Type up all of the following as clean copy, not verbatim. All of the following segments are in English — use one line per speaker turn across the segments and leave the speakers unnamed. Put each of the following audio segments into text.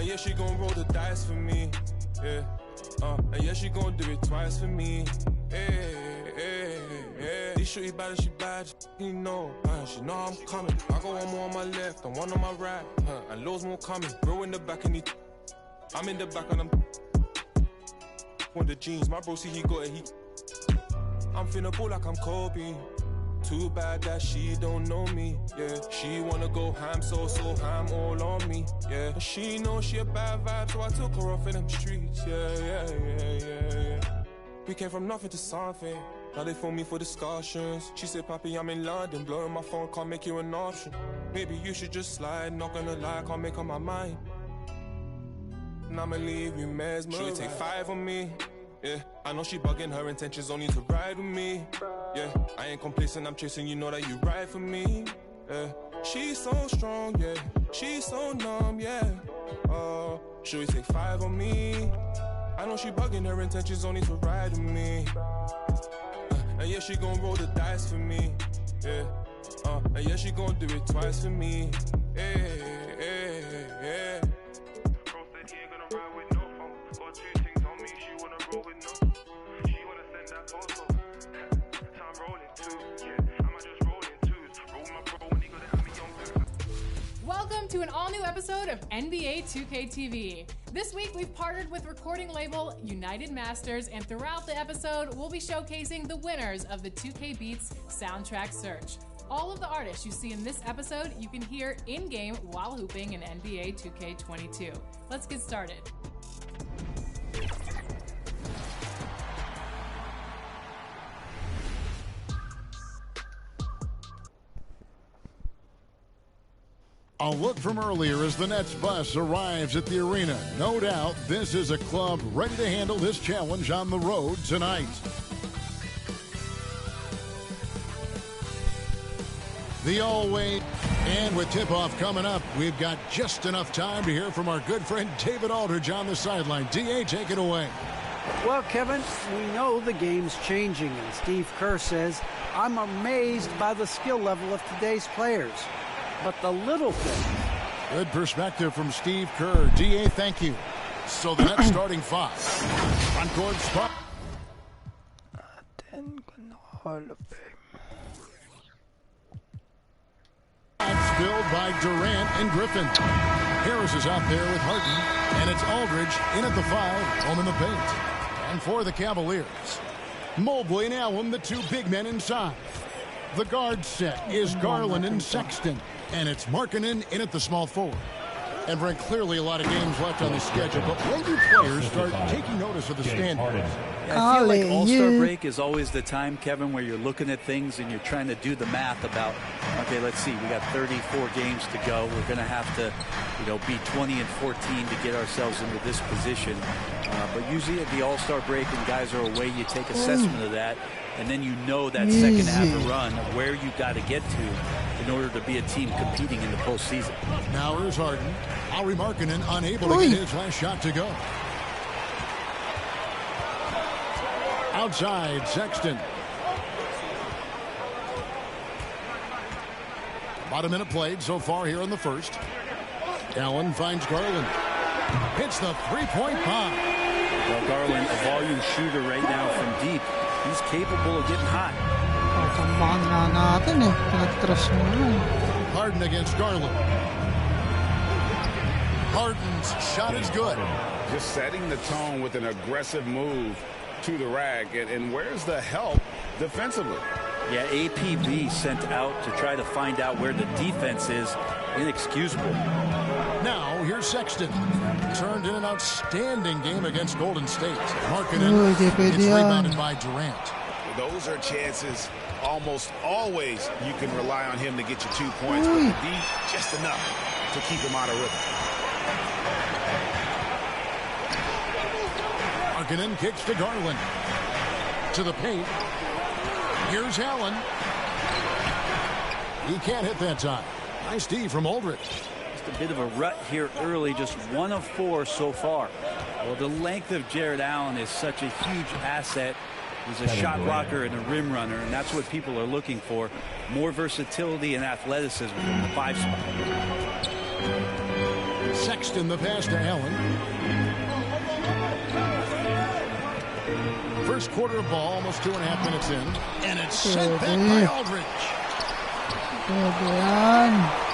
And yeah, she gon' roll the dice for me. Yeah. And yeah, she gon' do it twice for me. This shorty bad and she bad, you know. She know I'm coming. I got one more on my left and one on my right. And loads more coming. Bro in the back and I'm in the back and I'm on the jeans. My bro see he got it. I'm finna ball like I'm Kobe. Too bad that she don't know me, yeah. She wanna go ham, so ham all on me, yeah. But she knows she a bad vibe, so I took her off in them streets, yeah. We came from nothing to something. Now they phone me for discussions. She said, Papi, I'm in London, blowing my phone, can't make you an option. Maybe you should just slide, not gonna lie, can't make up my mind. And I'ma leave you mesmerized. She'll take 5 on me. Yeah, I know she bugging, her intentions only to ride with me. Yeah, I ain't complacent, I'm chasing, you know that you ride for me. Yeah, she's so strong, yeah, she's so numb, yeah. She'll take 5 on me. I know she bugging, her intentions only to ride with me. And yeah, she gon' roll the dice for me. Yeah, and yeah, she gon' do it twice for me. Yeah.
Welcome to an all-new episode of NBA2K22. This week we've partnered with recording label United Masters, and throughout the episode we'll be showcasing the winners of the 2K Beats soundtrack search. All of the artists you see in this episode you can hear in-game while hooping in NBA 2K22. Let's get started.
A look from earlier as the Nets bus arrives at the arena. No doubt this is a club ready to handle this challenge on the road tonight. The all-wait, and with tip-off coming up, we've got just enough time to hear from our good friend David Aldridge on the sideline. D.A., take it away.
Well, Kevin, we know the game's changing, and Steve Kerr says, I'm amazed by the skill level of today's players. But the little things.
Good perspective from Steve Kerr. D.A., thank you. So the Nets starting 5. Front court spot. Spilled by Durant and Griffin. Harris is out there with Harden, and it's Aldridge in at the 5, home in the paint. And for the Cavaliers, Mobley and Allen, the 2 big men inside. The guard set is Garland and Sexton. And it's Markkanen in at the small forward. And Brent, clearly a lot of games left on the schedule, but when do players start taking notice of the standings?
I feel like All-Star break is always the time, Kevin, where you're looking at things and you're trying to do the math about, okay, let's see, we got 34 games to go. We're going to have to, be 20 and 14 to get ourselves into this position. But usually at the All-Star break and guys are away, you take assessment of that, and then you know that second half of run where you got to get to in order to be a team competing in the postseason.
Now here's Harden. Lauri Markkanen unable to get his last shot to go. Outside, Sexton. About a minute played so far here in the first. Allen finds Garland. Hits the three-point bomb.
Well, Garland, a volume shooter right now from deep. He's capable of getting hot.
Harden against Garland. Harden's shot is good.
Just setting the tone with an aggressive move to the rack. And where's the help defensively?
Yeah, APB sent out to try to find out where the defense is. Inexcusable.
Now, here's Sexton. Turned in an outstanding game against Golden State. Markkanen, it's rebounded by Durant.
Those are chances almost always you can rely on him to get you 2 points, but to be just enough to keep him out of rhythm.
Markkanen kicks to Garland. To the paint. Here's Allen. He can't hit that time. Nice D from Aldridge.
Just a bit of a rut here early, just 1 of 4 so far. Well, the length of Jared Allen is such a huge asset. He's a shot blocker and a rim runner, and that's what people are looking for. More versatility and athleticism in the 5 spot.
Sexton the pass to Allen. First quarter of ball, almost 2.5 minutes in. And it's sent back by Aldridge.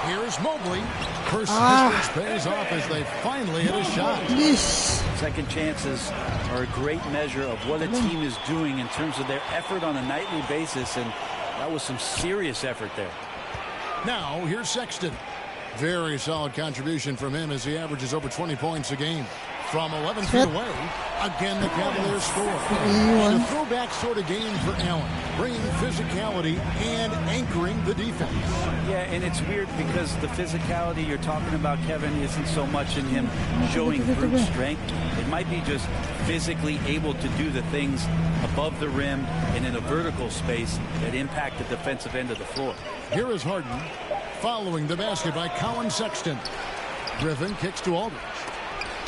Here's Mobley. First distance pays off as they finally hit a shot.
Second chances are a great measure of what a team is doing in terms of their effort on a nightly basis, and that was some serious effort there.
Now, here's Sexton. Very solid contribution from him as he averages over 20 points a game. From 11 feet away, again the Cavaliers score. A throwback sort of game for Allen, bringing physicality and anchoring the defense.
Yeah, and it's weird because the physicality you're talking about, Kevin, isn't so much in him showing brute strength. It might be just physically able to do the things above the rim and in a vertical space that impact the defensive end of the floor.
Here is Harden following the basket by Colin Sexton. Griffin kicks to Aldridge.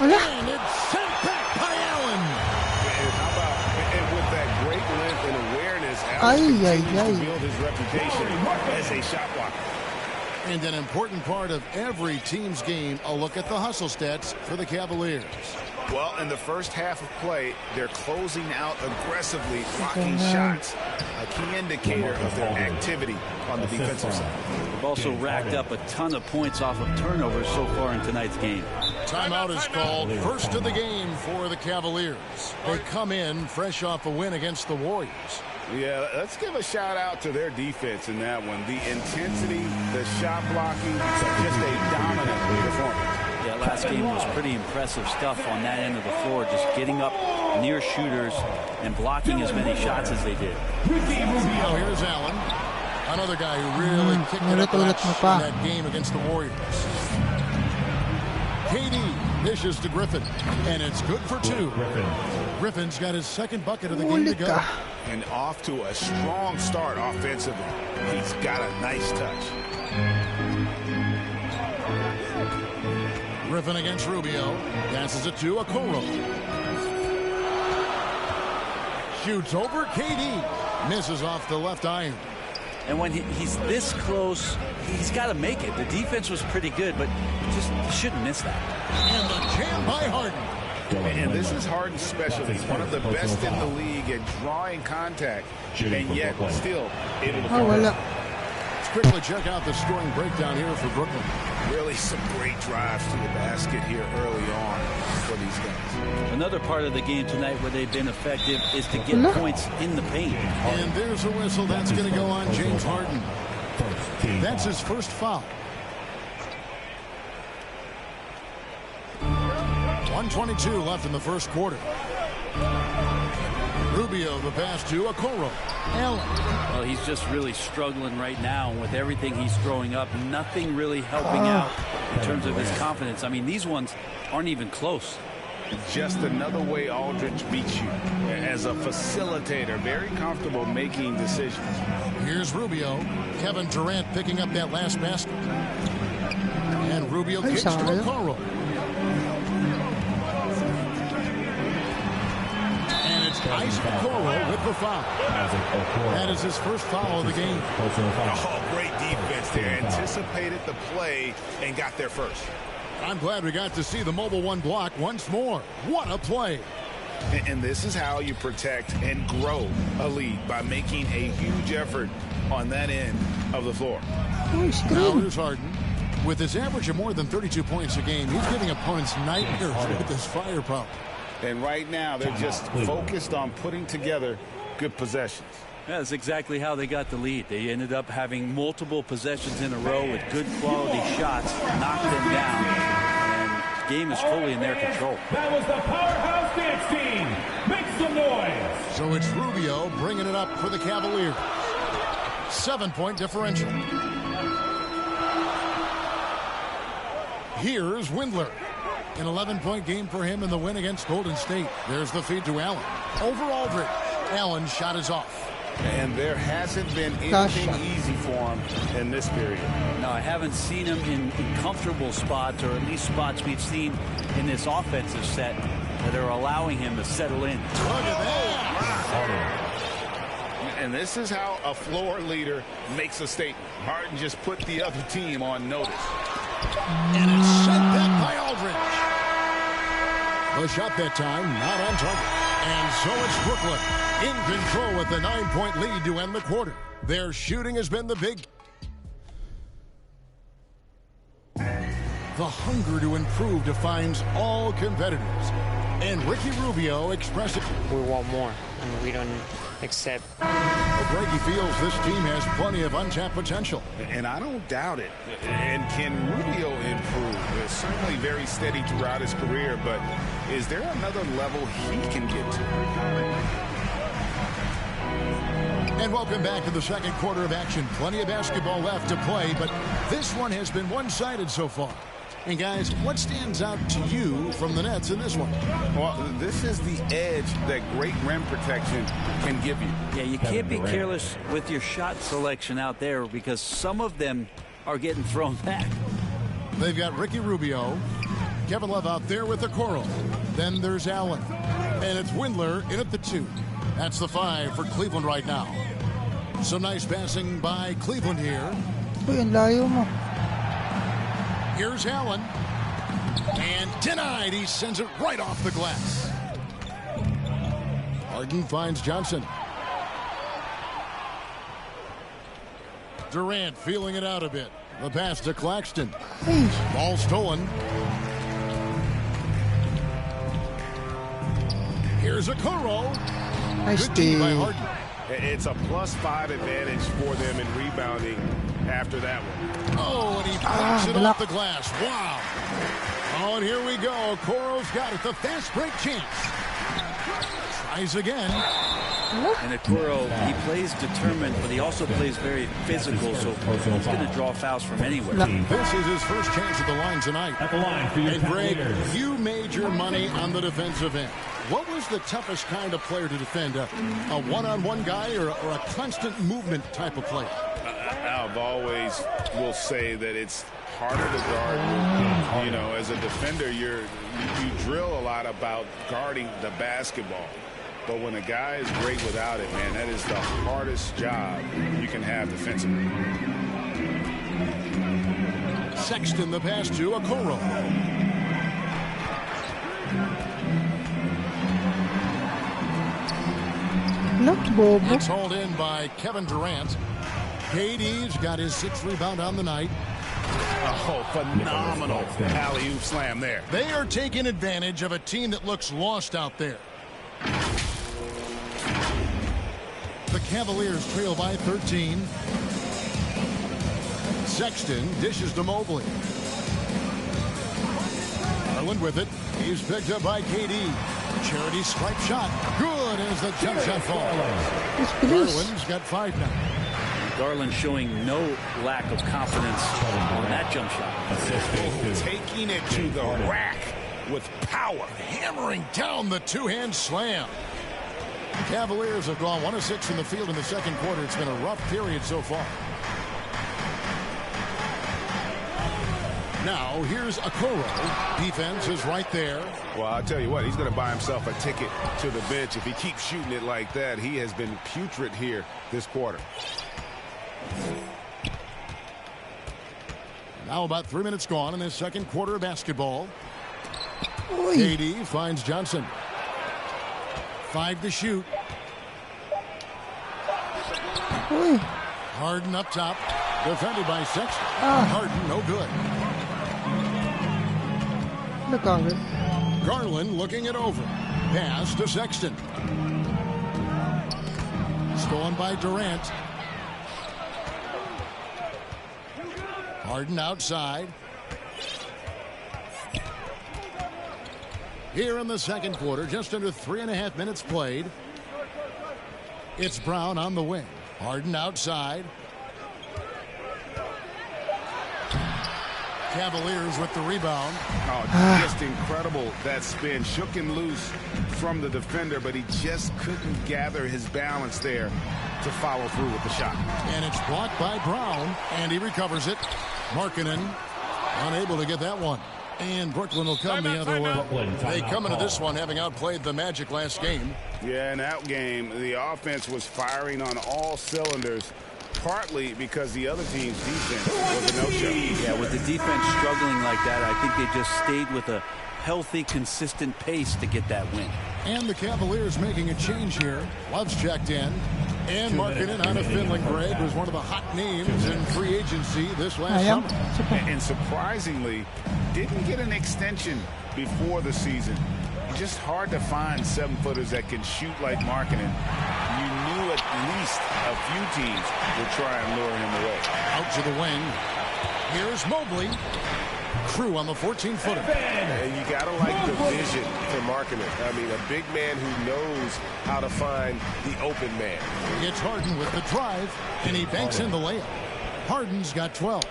And it's sent back by Allen.
And how about, and with that great length and awareness, Allen continues to build his reputation as a shot blocker.
And an important part of every team's game, a look at the hustle stats for the Cavaliers.
Well, in the first half of play, they're closing out aggressively, blocking shots, a key indicator of their activity on the defensive side.
They've also racked up a ton of points off of turnovers so far in tonight's game.
Timeout is called. First of the game for the Cavaliers. They come in fresh off a win against the Warriors.
Yeah, let's give a shout out to their defense in that one. The intensity, the shot blocking, just a dominant performance.
Yeah, last game was pretty impressive stuff on that end of the floor, just getting up near shooters and blocking as many shots as they did.
Now here's Allen, another guy who really kicked it up a notch in that game against the Warriors. KD dishes to Griffin, and it's good for two. Griffin's got his second bucket of the game to go.
And off to a strong start offensively. He's got a nice touch.
Griffin against Rubio. Passes it to Okoro. Shoots over KD. Misses off the left iron.
And when he's this close, he's got to make it. The defense was pretty good, but just he shouldn't miss that.
And the jam by Harden.
And this is Harden's specialty. One of the best in the league at drawing contact, and yet still able to
Let's quickly check out the scoring breakdown here for Brooklyn.
Really some great drives to the basket here early on for these guys.
Another part of the game tonight where they've been effective is to get points in the paint.
And there's a whistle. That's going to go on James Harden. That's his first foul. 1:22 left in the first quarter. Rubio the pass to Okoro. Allen.
Well, he's just really struggling right now with everything he's throwing up. Nothing really helping out in terms of his confidence. I mean, these ones aren't even close.
Just another way Aldridge beats you as a facilitator. Very comfortable making decisions.
Here's Rubio. Kevin Durant picking up that last basket. And Rubio kicks to Okoro. And it's Isaac Okoro with the foul. That is his first foul of the game.
Oh, great defense there. Anticipated the play and got there first.
I'm glad we got to see the mobile one block once more. What a play.
And this is how you protect and grow a lead, by making a huge effort on that end of the floor.
Now here's Harden. With his average of more than 32 points a game, he's giving opponents nightmares with this firepower.
And right now, they're just focused on putting together good possessions.
That's exactly how they got the lead. They ended up having multiple possessions in a row with good quality shots, knocked them down, and the game is fully in their control.
That was the powerhouse dance team. Make some noise.
So it's Rubio bringing it up for the Cavaliers. 7-point differential. Here's Windler. An 11-point game for him in the win against Golden State. There's the feed to Allen. Over Aldridge. Allen's shot is off.
And there hasn't been anything easy for him in this period.
No, I haven't seen him in comfortable spots, or at least spots we've seen in this offensive set that are allowing him to settle in.
Look at that.
And this is how a floor leader makes a statement. Harden just put the other team on notice.
And it's sent back by Aldridge. The shot that time, not on target. And so it's Brooklyn in control with a 9-point lead to end the quarter. Their shooting has been the big. The hunger to improve defines all competitors. And Ricky Rubio expressed it.
We want more, and we don't accept.
Brady feels this team has plenty of untapped potential.
And I don't doubt it. And can Rubio improve? He's certainly very steady throughout his career, but is there another level he can get to?
And welcome back to the second quarter of action. Plenty of basketball left to play, but this one has been one-sided so far. And guys, what stands out to you from the Nets in this one?
Well, this is the edge that great rim protection can give you.
Yeah, you can't be careless with your shot selection out there because some of them are getting thrown back.
They've got Ricky Rubio, Kevin Love out there with the Coral. Then there's Allen. And it's Windler in at the 2. That's the 5 for Cleveland right now. Some nice passing by Cleveland here. Here's Allen. And denied. He sends it right off the glass. Harden finds Johnson. Durant feeling it out a bit. The pass to Claxton. Ball stolen. Here's a Okoro. Good D by Harden.
It's a +5 advantage for them in rebounding after that one.
Oh, and he blocks it off the glass. Wow. Oh, and here we go. Okoro's got it. The fast break chance. Tries again.
And Okoro, he plays determined, but he also plays very physical, so he's going to draw fouls from anywhere.
This is his first chance at the line tonight.
At the line for your
And Greg,
Cavaliers.
you made your money on the defensive end. What was the toughest kind of player to defend? A one-on-one guy or a constant movement type of player?
I've always will say that it's harder to guard. You know, as a defender, you drill a lot about guarding the basketball. But when a guy is great without it, man, that is the hardest job you can have defensively.
Sexton the pass to Okoro. It's hauled in by Kevin Durant. KD's got his 6th rebound on the night.
Oh, phenomenal alley-oop slam there.
They are taking advantage of a team that looks lost out there. The Cavaliers trail by 13. Sexton dishes to Mobley. Garland with it. He's picked up by KD. Charity stripe shot. Good as the jump shot falls. Garland's got 5 now.
Garland showing no lack of confidence on that jump shot.
Taking it to the rack with power.
Hammering down the two-hand slam. Cavaliers have gone 1 of 6 in the field in the second quarter. It's been a rough period so far. Now, here's Okoro. Defense is right there.
Well, I'll tell you what, he's going to buy himself a ticket to the bench. If he keeps shooting it like that, he has been putrid here this quarter.
Now about 3 minutes gone in this second quarter of basketball. KD finds Johnson. 5 to shoot. Harden up top. Defended by Sexton. Harden, no good. Garland looking it over. Pass to Sexton. Stolen by Durant. Harden outside. Here in the second quarter, just under 3.5 minutes played. It's Brown on the wing. Harden outside. Cavaliers with the rebound.
Oh, just incredible. That spin shook him loose from the defender, but he just couldn't gather his balance there to follow through with the shot.
And it's blocked by Brown, and he recovers it. Markkanen unable to get that one. And Brooklyn will come the other way. They come into this one having outplayed the Magic last game.
Yeah, in that game, the offense was firing on all cylinders, partly because the other team's defense was a no-show.
Yeah, with the defense struggling like that, I think they just stayed with a healthy, consistent pace to get that win.
And the Cavaliers making a change here. Love's checked in. And marking in on a Finland. Greg was one of the hot names in free agency this last summer.
And surprisingly, didn't get an extension before the season. Just hard to find 7-footers that can shoot like Markkanen. You knew at least a few teams would try and lure him away.
Out to the wing. Here's Mobley. Crew on the 14-footer.
And you got to like the vision for Markkanen. I mean, a big man who knows how to find the open man.
It's Harden with the drive, and he banks in the layup. Harden's got 12.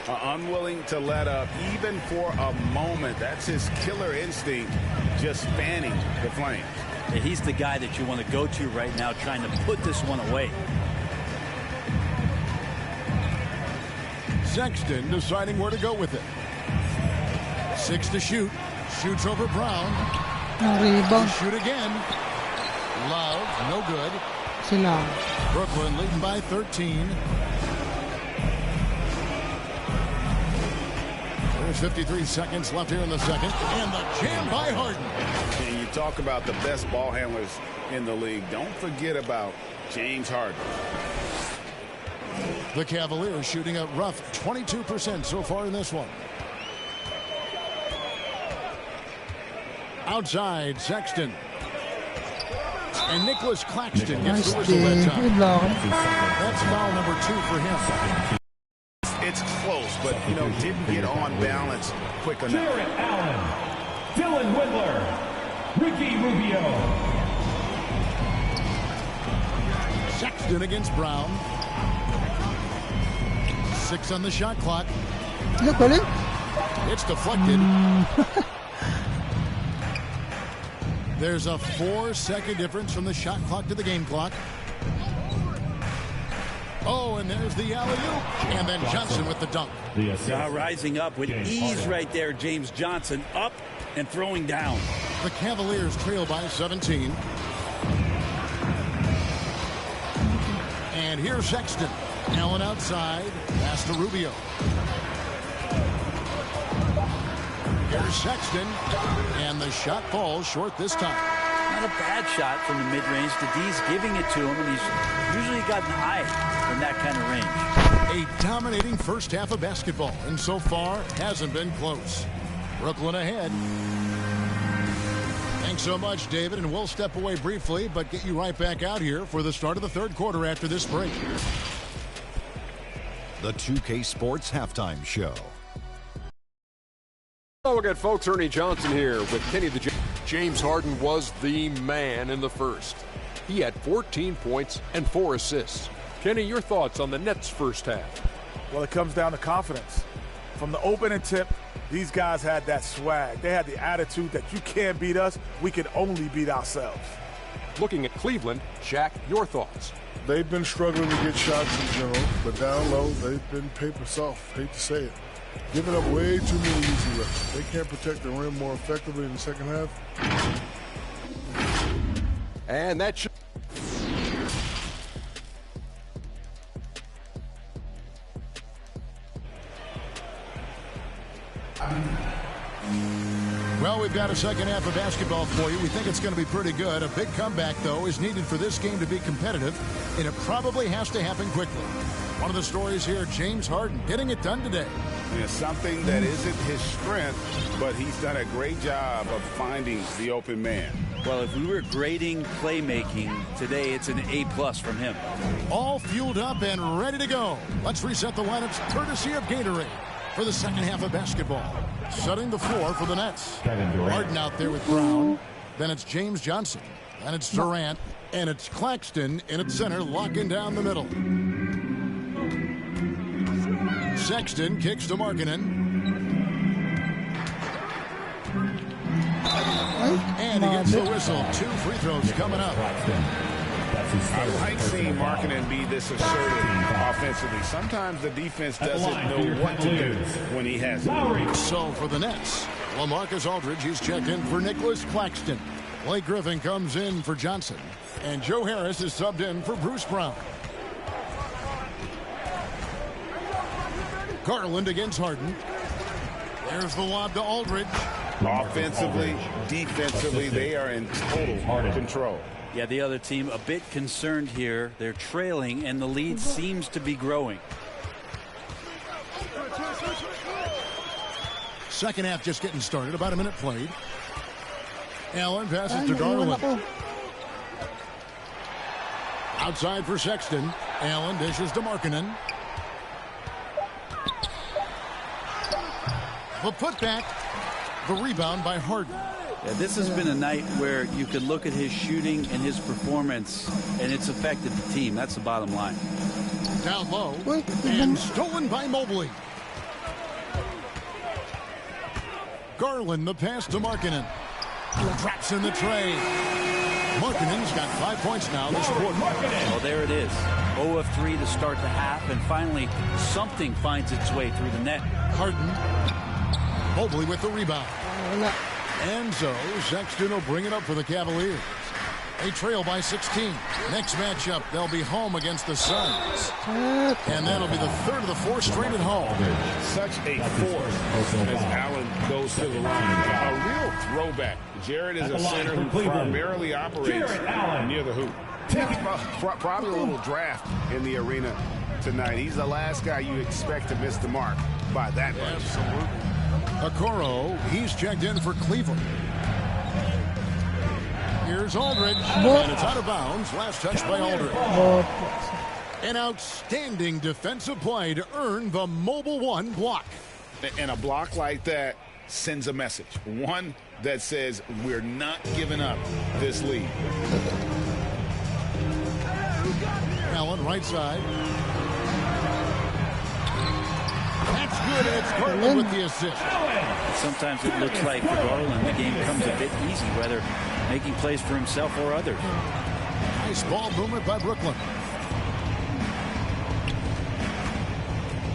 Unwilling to let up even for a moment. That's his killer instinct, just fanning the flame.
Yeah, he's the guy that you want to go to right now, trying to put this one away.
Sexton deciding where to go with it. 6 to shoot. Shoots over Brown.
Rebound.
Shoot again. Love, no good.
Sila.
Brooklyn leading by 13. There's 53 seconds left here in the second. And the jam by Harden.
And you talk about the best ball handlers in the league. Don't forget about James Harden.
The Cavaliers shooting a rough 22% so far in this one. Outside, Sexton. And Nicholas Claxton gets the whistle that time. That's foul number 2 for him.
It's close, but, you know, didn't get on balance quick enough.
Jarrett Allen, Dylan Whittler, Ricky Rubio.
Sexton against Brown. 6 on the shot clock. It's deflected. There's a 4-second difference from the shot clock to the game clock. Oh, and there's the alley-oop. And then Johnson with the dunk.
Rising up with ease right there, James Johnson, up and throwing down.
The Cavaliers trail by 17. And here's Sexton. Allen outside. Pass to Rubio. Here's Sexton. And the shot falls short this time.
Not a bad shot from the mid-range. The D's giving it to him, and he's usually got an eye in that kind of range.
A dominating first half of basketball, and so far hasn't been close. Brooklyn ahead. Thanks so much, David, and we'll step away briefly, but get you right back out here for the start of the third quarter after this break.
The 2K Sports Halftime Show.
Hello again, folks. Ernie Johnson here with Kenny the James Harden was the man in the first. He had 14 points and 4 assists. Kenny, your thoughts on the Nets' first half?
Well, it comes down to confidence. From the opening tip, these guys had that swag. They had the attitude that you can't beat us, we can only beat ourselves.
Looking at Cleveland, Shaq, your thoughts?
They've been struggling to get shots in general, but down low, they've been paper soft. Hate to say it. Giving up way too many easy looks. They can't protect the rim more effectively in the second half.
And that should...
Well, we've got a second half of basketball for you. We think it's going to be pretty good. A big comeback, though, is needed for this game to be competitive, and it probably has to happen quickly. One of the stories here, James Harden getting it done today.
It's something that isn't his strength, but he's done a great job of finding the open man.
Well, if we were grading playmaking today, it's an A+ from him.
All fueled up and ready to go. Let's reset the lineups courtesy of Gatorade for the second half of basketball. Setting the floor for the Nets. Harden out there with Brown. Then it's James Johnson. Then it's Durant. And it's Claxton in at center, locking down the middle. Sexton kicks to Markkanen. And he gets the whistle. 2 free throws coming up.
I like seeing Markkanen be this assertive offensively. Sometimes the defense doesn't know what to do when he has it.
So for the Nets, LaMarcus Aldridge, he's checked in for Nicholas Claxton. Blake Griffin comes in for Johnson. And Joe Harris is subbed in for Bruce Brown. Garland against Harden. There's the lob to Aldridge.
Offensively, defensively, they are in total control.
Yeah, the other team a bit concerned here. They're trailing, and the lead seems to be growing.
Second half just getting started. About a minute played. Allen passes to Garland. Outside for Sexton. Allen dishes to Markkanen. The putback. The rebound by Harden.
Yeah, this has been a night where you could look at his shooting and his performance, and it's affected the team. That's the bottom line.
Down low. And stolen by Mobley. Garland, the pass to Markkanen. Drops in the tray. Markkanen's got 5 points now this quarter.
Well, there it is. 0 of 3 to start the half, and finally something finds its way through the net.
Harden. Mobley with the rebound. And so Sexton will bring it up for the Cavaliers. They trail by 16. Next matchup, they'll be home against the Suns. And that'll be the third of the four straight at home.
Such a force as Allen goes to the line. A real throwback. Jared is a center who primarily operates near the hoop. Probably a little draft in the arena tonight. He's the last guy you expect to miss the mark by that much.
Absolutely. Okoro, he's checked in for Cleveland. Here's Aldridge, and it's out of bounds. Last touch by Aldridge. An outstanding defensive play to earn the Mobile One block.
And a block like that sends a message. One that says we're not giving up this lead.
Allen, right side. That's good, and it's Garland with the assist.
Sometimes it looks like for Garland the game comes a bit easy, whether making plays for himself or others.
Nice ball movement by Brooklyn.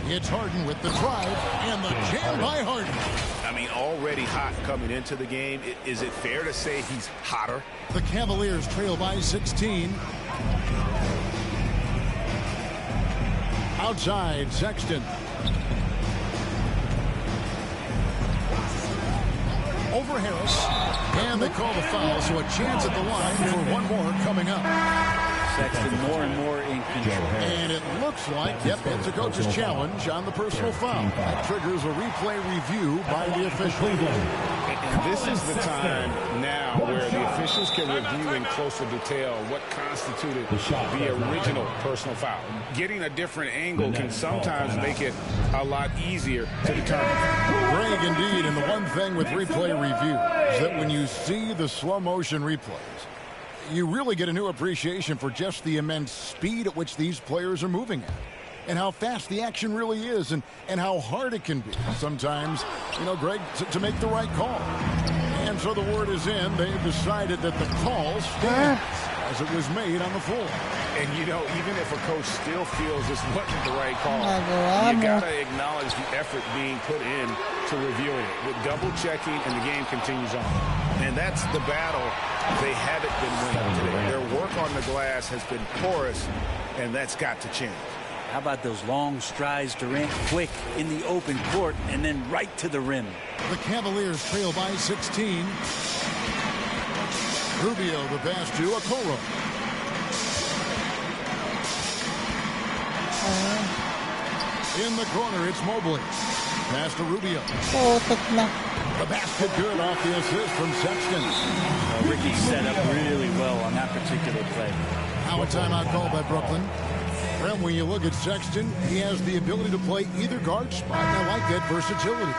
It's Harden with the drive and the jam by Harden.
I mean, already hot coming into the game. Is it fair to say he's hotter?
The Cavaliers trail by 16. Outside, Sexton. Over Harris. And they call the foul, so a chance at the line for one more coming up.
Sexton more and more in control.
And it looks like, yep, it's a coach's challenge on the personal foul. That triggers a replay review by the official.
And this is the time now where the officials can review in closer detail what constituted the original personal foul. Getting a different angle can sometimes make it a lot easier to determine.
Greg, indeed, and the one thing with replay review is that when you see the slow motion replays, you really get a new appreciation for just the immense speed at which these players are moving at. And how fast the action really is, and how hard it can be sometimes, you know, Greg, to make the right call. And so the word is in. They've decided that the call stands as it was made on the floor.
And, you know, even if a coach still feels this wasn't the right call, you got to acknowledge the effort being put in to reviewing it. With double-checking, and the game continues on. And that's the battle they haven't been winning today. Their work on the glass has been porous, and that's got to change.
How about those long strides, Durant, quick in the open court, and then right to the rim.
The Cavaliers trail by 16. Rubio, the pass to Okoro. In the corner, it's Mobley. Pass to Rubio. The basket good off the assist from Sexton.
Ricky set up really well on that particular play.
Now a timeout call by Brooklyn. Well, when you look at Sexton, he has the ability to play either guard spot, and I like that versatility.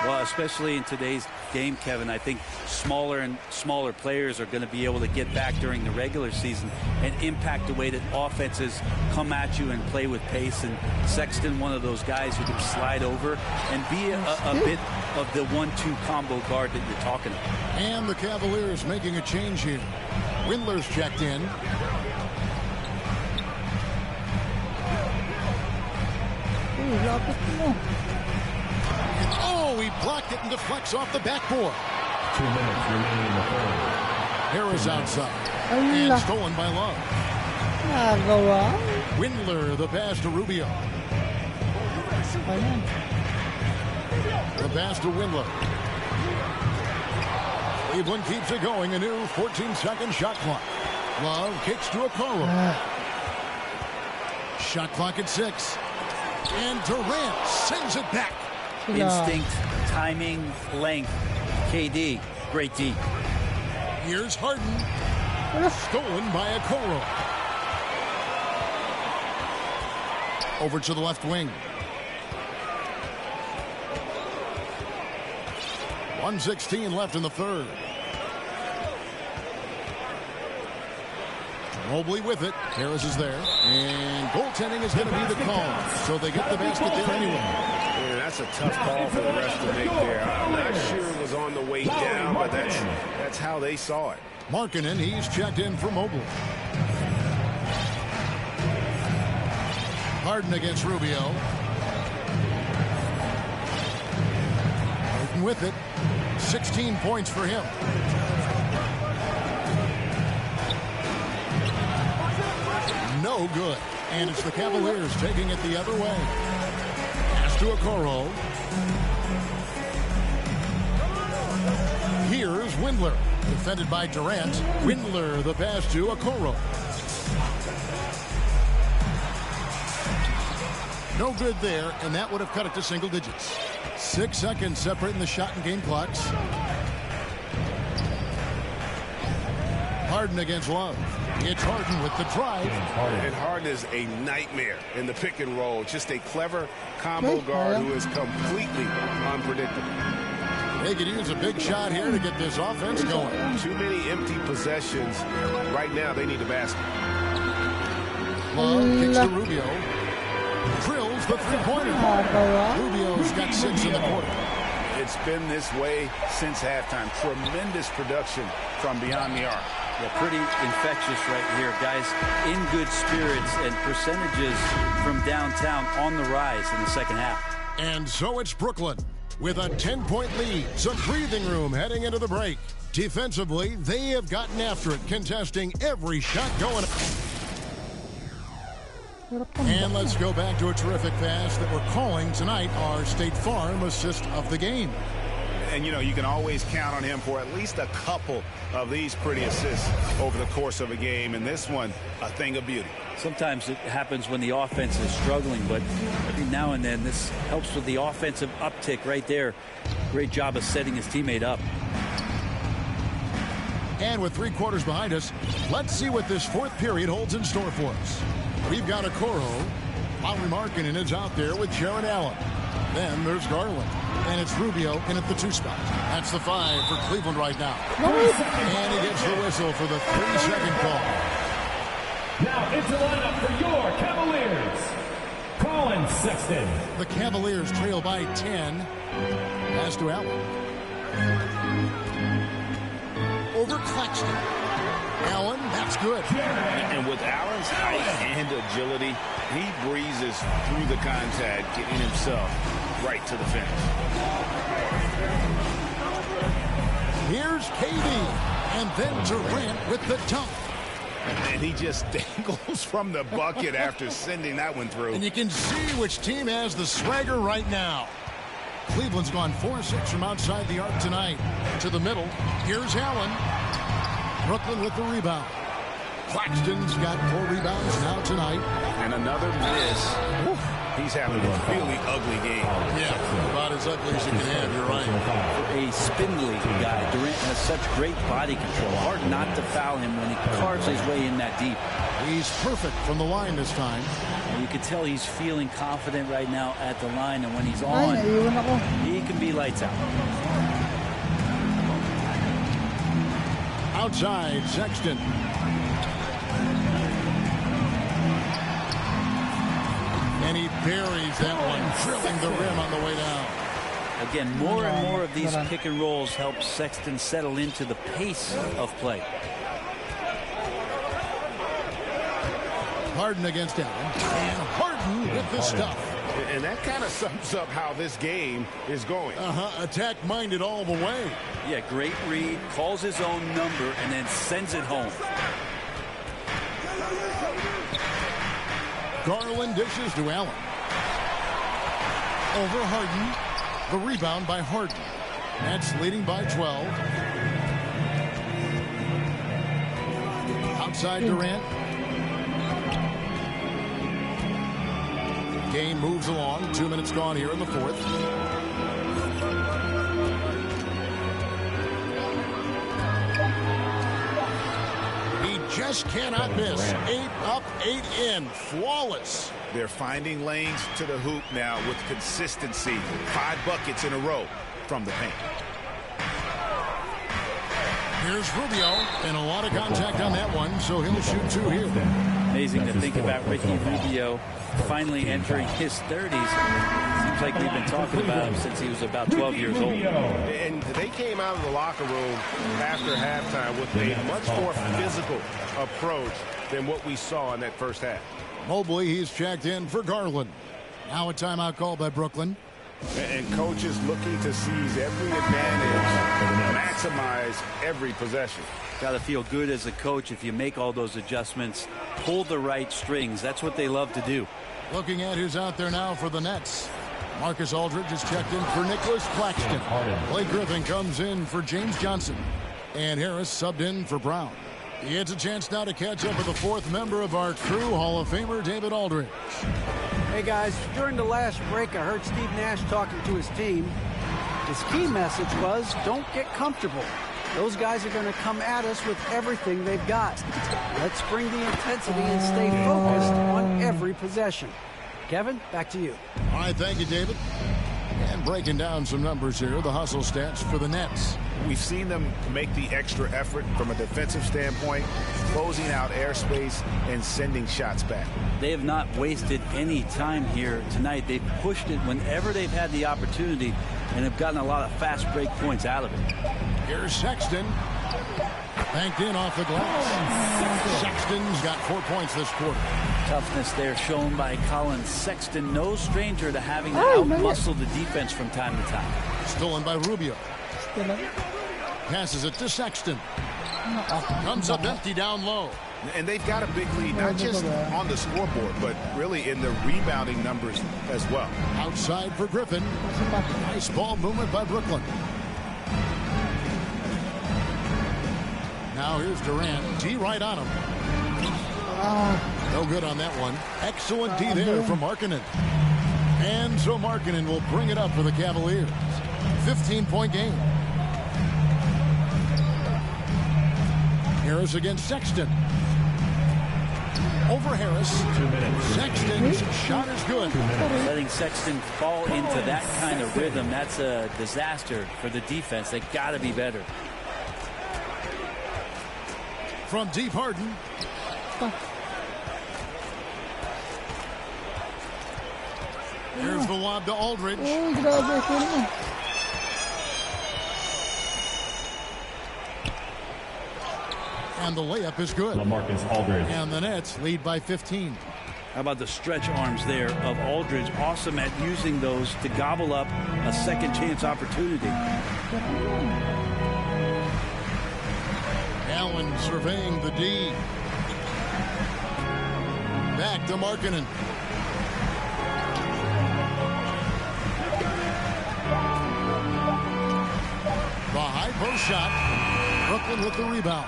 Well, especially in today's game, Kevin, I think smaller and smaller players are going to be able to get back during the regular season and impact the way that offenses come at you and play with pace. And Sexton, one of those guys who can slide over and be a bit of the 1-2 combo guard that you're talking about.
And the Cavaliers making a change here. Windler's checked in. Oh, he blocked it and deflects off the backboard.
2 minutes remaining in the third.
Harris outside. And stolen by Love. Windler, the pass to Rubio. The pass to Windler. Cleveland keeps it going. A new 14-second shot clock. Love kicks to Okoro. Shot clock at 6. And Durant sends it back.
Instinct, timing, length. KD, great D.
Here's Harden. Stolen by Okoro. Over to the left wing. 1:16 left in the third. Mobley with it. Harris is there. And goaltending is going to be the call. So they get the basket there anyway.
Yeah, that's a tough call for the refs to make there. I'm not sure it was on the way down, but that's how they saw it.
Markkanen, he's checked in for Mobley. Harden against Rubio. Harden with it. 16 points for him. No good. And it's the Cavaliers taking it the other way. Pass to Okoro. Here's Windler. Defended by Durant. Windler, the pass to Okoro. No good there, and that would have cut it to single digits. 6 seconds separating the shot and game clocks. Harden against Love. It's Harden with the drive.
And Harden is a nightmare in the pick and roll. Just a clever combo guard who is completely unpredictable.
They could use a big shot here to get this offense going.
Too many empty possessions. Right now, they need a basket.
Love kicks to Rubio. Drills the three-pointer. Rubio's got 6 in the quarter.
It's been this way since halftime. Tremendous production from beyond the arc.
Yeah, pretty infectious right here. Guys in good spirits and percentages from downtown on the rise in the second half.
And so it's Brooklyn with a 10-point lead. Some breathing room heading into the break. Defensively, they have gotten after it, contesting every shot going. And let's go back to a terrific pass that we're calling tonight our State Farm assist of the game.
And, you know, you can always count on him for at least a couple of these pretty assists over the course of a game. And this one, a thing of beauty.
Sometimes it happens when the offense is struggling, but every now and then this helps with the offensive uptick right there. Great job of setting his teammate up.
And with 3 quarters behind us, let's see what this fourth period holds in store for us. We've got Okoro. Lauri Markkanen is out there with Jaron Allen. Then there's Garland. And it's Rubio in at the 2 spot. That's the 5 for Cleveland right now. And he gets the whistle for the 30-second call.
Now into lineup for your Cavaliers, Colin Sexton.
The Cavaliers trail by 10. Pass to Allen. Over Claxton. Allen, that's good.
And with Allen's height and agility, he breezes through the contact, getting himself right to the finish.
Here's KD, and then Durant with the dunk.
And he just dangles from the bucket after sending that one through.
And you can see which team has the swagger right now. Cleveland's gone 4-6 from outside the arc tonight. To the middle, here's Allen. Brooklyn with the rebound. Claxton's got 4 rebounds now tonight.
And another miss. Woo. He's having a really ugly game.
Yeah, about as ugly as you can have, you're right.
For a spindly guy, Durant has such great body control. Hard not to foul him when he carves his way in that deep.
He's perfect from the line this time.
And you can tell he's feeling confident right now at the line, and when he's on, he can be lights out.
Outside, Sexton. And he buries that one, drilling the rim on the way down.
Again, more and more of these pick and rolls help Sexton settle into the pace of play.
Harden against Allen. And Harden with the stuff.
And that kind of sums up how this game is going.
Attack-minded all the way.
Yeah, great read, calls his own number, and then sends it home.
Garland dishes to Allen. Over Harden. The rebound by Harden. That's leading by 12. outside Durant. Game moves along. 2 minutes gone here in the fourth. He just cannot miss. 8 up, 8 in. Flawless.
They're finding lanes to the hoop now with consistency. 5 buckets in a row from the paint.
Here's Rubio, and a lot of contact on that one, so he'll shoot 2 here.
Amazing to think about Ricky Rubio finally entering his 30s. Seems like we've been talking about him since he was about 12 years old.
And they came out of the locker room after halftime with a much more physical approach than what we saw in that first half.
Mobley, he's checked in for Garland. Now a timeout call by Brooklyn.
And coaches looking to seize every advantage, maximize every possession.
Got to feel good as a coach if you make all those adjustments, pull the right strings. That's what they love to do.
Looking at who's out there now for the Nets. Marcus Aldridge is checked in for Nicholas Claxton. Blake Griffin comes in for James Johnson. And Harris subbed in for Brown. He gets a chance now to catch up with the 4th member of our crew, Hall of Famer David Aldridge.
Hey guys, during the last break, I heard Steve Nash talking to his team. His key message was, don't get comfortable. Those guys are going to come at us with everything they've got. Let's bring the intensity and stay focused on every possession. Kevin, back to you.
All right, thank you, David. And breaking down some numbers here, the hustle stats for the Nets.
We've seen them make the extra effort from a defensive standpoint, closing out airspace and sending shots back.
They have not wasted any time here tonight. They've pushed it whenever they've had the opportunity and have gotten a lot of fast break points out of it.
Here's Sexton. Banked in off the glass. Sexton's got 4 points this quarter.
Toughness there shown by Colin Sexton. No stranger to having to out-muscle the defense from time to time.
Stolen by Rubio. Passes it to Sexton. Comes up empty down low.
And they've got a big lead, not just on the scoreboard, but really in the rebounding numbers as well.
Outside for Griffin. Nice ball movement by Brooklyn. Now here's Durant. D right on him. No good on that one. Excellent D there from Markkanen. And so Markkanen will bring it up for the Cavaliers. 15-point game. Harris against Sexton. Over Harris.
2 minutes.
Sexton's shot is good.
Letting Sexton fall into that kind of rhythm, that's a disaster for the defense. They got to be better.
From deep, Harden. Here's the lob to Aldridge. And the layup is good.
LaMarcus Aldridge.
And the Nets lead by 15.
How about the stretch arms there of Aldridge? Awesome at using those to gobble up a second chance opportunity.
Allen surveying the D. Back to Markkanen. The high post shot. Brooklyn with the rebound.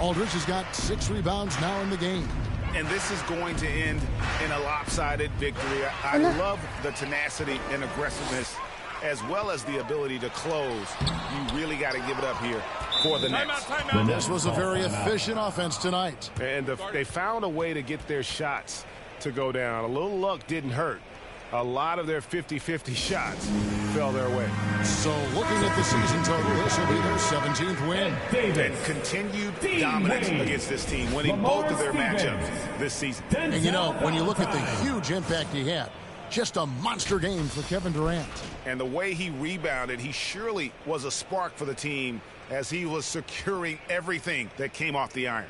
Aldridge has got 6 rebounds now in the game.
And this is going to end in a lopsided victory. I love the tenacity and aggressiveness as well as the ability to close. You really got to give it up here for the Nets.
This was a very efficient offense tonight.
And they found a way to get their shots to go down. A little luck didn't hurt. A lot of their 50-50 shots fell their way.
So looking at the season total, this will be their 17th win.
And continued dominance against this team, winning both of their matchups this season.
And you know, when you look at the huge impact he had, just a monster game for Kevin Durant.
And the way he rebounded, he surely was a spark for the team as he was securing everything that came off the iron.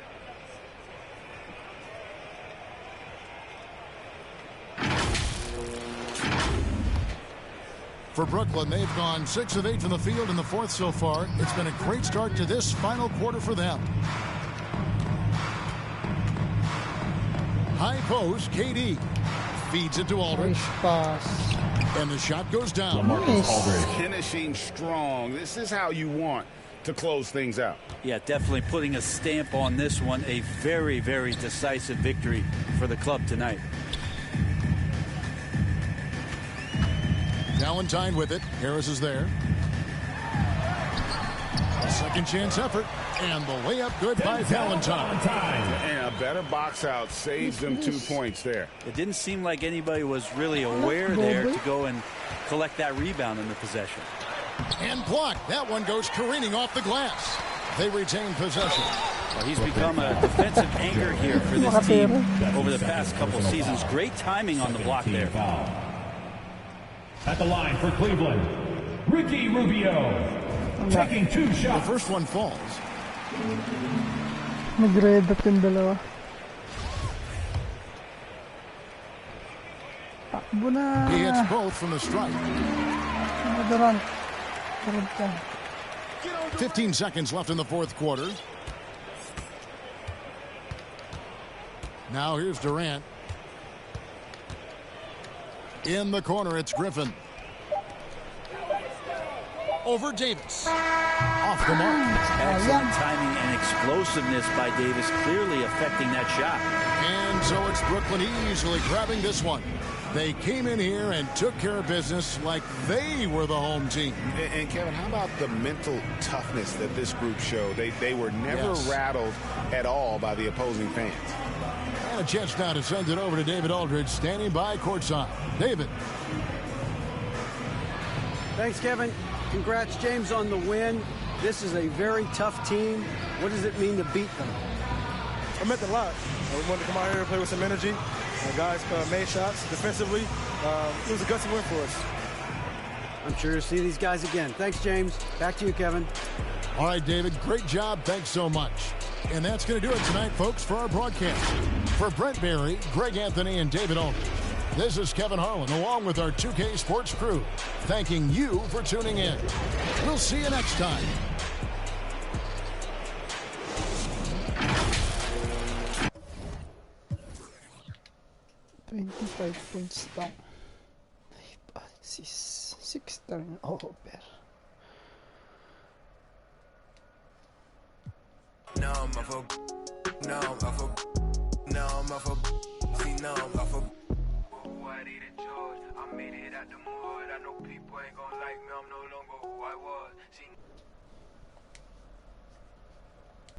For Brooklyn, they've gone 6 of 8 from the field in the fourth so far. It's been a great start to this final quarter for them. High post, KD feeds it to Aldridge. And the shot goes down.
Finishing strong. This is how you want to close things out.
Yeah, definitely putting a stamp on this one. A very, very decisive victory for the club tonight.
Valentine with it. Harris is there. Second chance effort. And the layup good by Valentine.
And a better box out saves them 2 points there.
It didn't seem like anybody was really aware there to go and collect that rebound in the possession.
And blocked. That one goes careening off the glass. They retain possession.
Well, he's become a defensive anchor here for this team over the past couple of seasons. Great timing on the block there.
At the line for Cleveland, Ricky Rubio. Taking 2 shots.
The first one falls.
Nag-red up yung dalawa. Takbo na.
He hits both from the strike. 15 seconds left in the fourth quarter. Now here's Durant. In the corner, it's Griffin. Over Davis. Off the mark.
Excellent timing and explosiveness by Davis, clearly affecting that shot.
And so it's Brooklyn easily grabbing this one. They came in here and took care of business like they were the home team.
And Kevin, how about the mental toughness that this group showed? They were never rattled at all by the opposing fans.
And a chance now to send it over to David Aldridge, standing by courtside. David.
Thanks, Kevin. Congrats, James, on the win. This is a very tough team. What does it mean to beat them?
It meant a lot. We wanted to come out here and play with some energy. Guys made shots defensively. It was a gutsy win for us.
I'm sure you'll see these guys again. Thanks, James. Back to you, Kevin.
All right, David, great job. Thanks so much. And that's going to do it tonight, folks, for our broadcast. For Brent Barry, Greg Anthony, and David Aldridge, this is Kevin Harlan, along with our 2K Sports crew, thanking you for tuning in. We'll see you next time.
$25 points down. 6 turnover.
Now I'm off of, now I'm off of, now I'm off of, see now I'm off of. Who I did in George, I made it out the mud. I know people ain't gonna like me, I'm no longer who I was. See